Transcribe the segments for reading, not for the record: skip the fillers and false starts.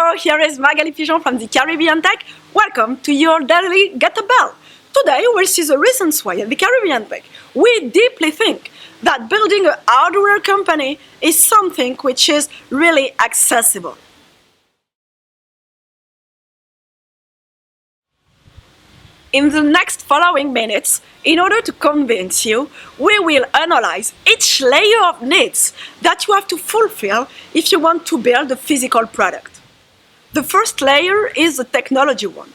Hello, here is Magali Pigeon from the Caribbean Tech. Welcome to your daily Get a Bell. Today we'll see the reasons why at the Caribbean Tech we deeply think that building a hardware company is something which is really accessible. In the next following minutes, in order to convince you, we will analyze each layer of needs that you have to fulfill if you want to build a physical product. The first layer is the technology one.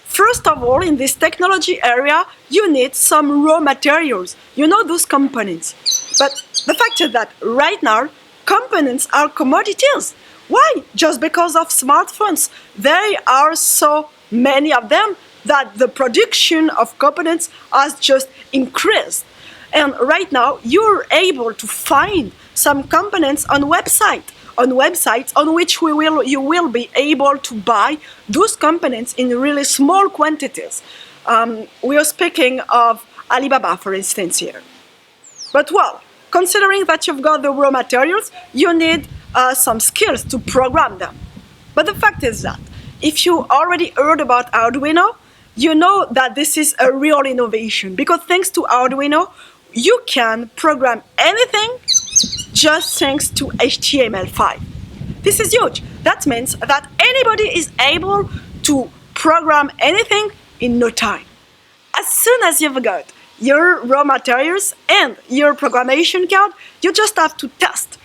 First of all, in this technology area, you need some raw materials. You know, those components. But the fact is that right now, components are commodities. Why? Just because of smartphones. There are so many of them that the production of components has just increased. And right now, you're able to find some components on websites on which you will be able to buy those components in really small quantities. We are speaking of Alibaba, for instance, here. But well, considering that you've got the raw materials, you need some skills to program them. But the fact is that if you already heard about Arduino, you know that this is a real innovation, because thanks to Arduino, you can program anything just thanks to HTML5. This is huge. That means that anybody is able to program anything in no time. As soon as you've got your raw materials and your programmation code, you just have to test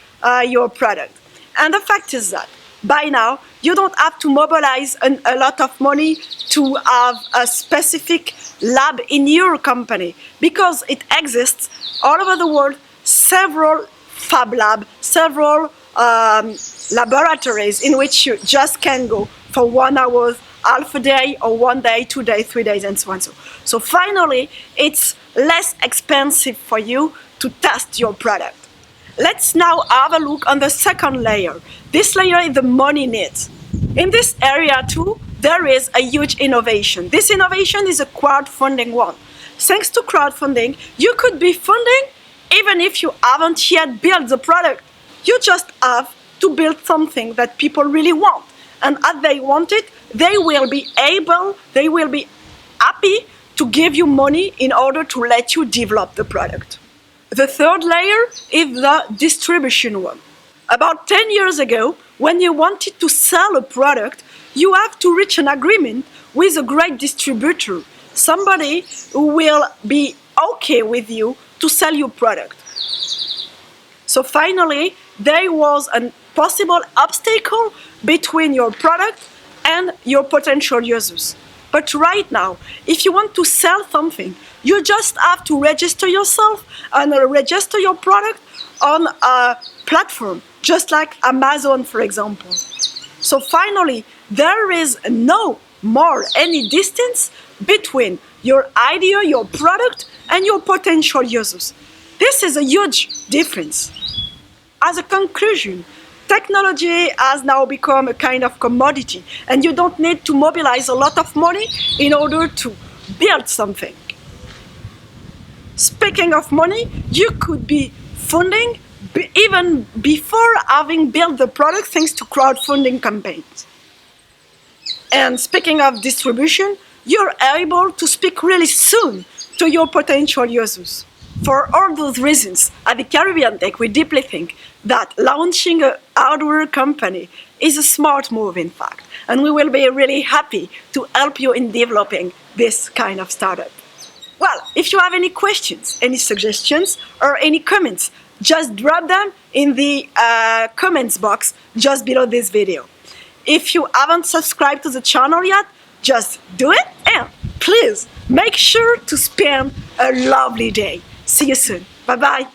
your product. And the fact is that by now, you don't have to mobilize a lot of money to have a specific lab in your company, because it exists all over the world, several fab labs, several laboratories in which you just can go for 1 hour, half a day, or 1 day, 2 days, 3 days, and so on. So finally, it's less expensive for you to test your product. Let's now have a look on the second layer. This layer is the money needs. In this area too, there is a huge innovation. This innovation is a crowdfunding one. Thanks to crowdfunding, you could be funding even if you haven't yet built the product. You just have to build something that people really want. And as they want it, they will be happy to give you money in order to let you develop the product. The third layer is the distribution one. About 10 years ago, when you wanted to sell a product, you have to reach an agreement with a great distributor, somebody who will be okay with you to sell your product. So finally, there was a possible obstacle between your product and your potential users. But right now, if you want to sell something, you just have to register yourself and register your product on a platform, just like Amazon, for example. So finally, there is no more any distance between your idea, your product, and your potential users. This is a huge difference. As a conclusion, technology has now become a kind of commodity, and you don't need to mobilize a lot of money in order to build something. Speaking of money, you could be funding even before having built the product thanks to crowdfunding campaigns. And speaking of distribution, you're able to speak really soon to your potential users. For all those reasons, at the Caribbean Tech, we deeply think that launching a hardware company is a smart move, in fact, and we will be really happy to help you in developing this kind of startup. Well, if you have any questions, any suggestions, or any comments, just drop them in the comments box just below this video. If you haven't subscribed to the channel yet, just do it, and please make sure to spend a lovely day. See you soon. Bye-bye.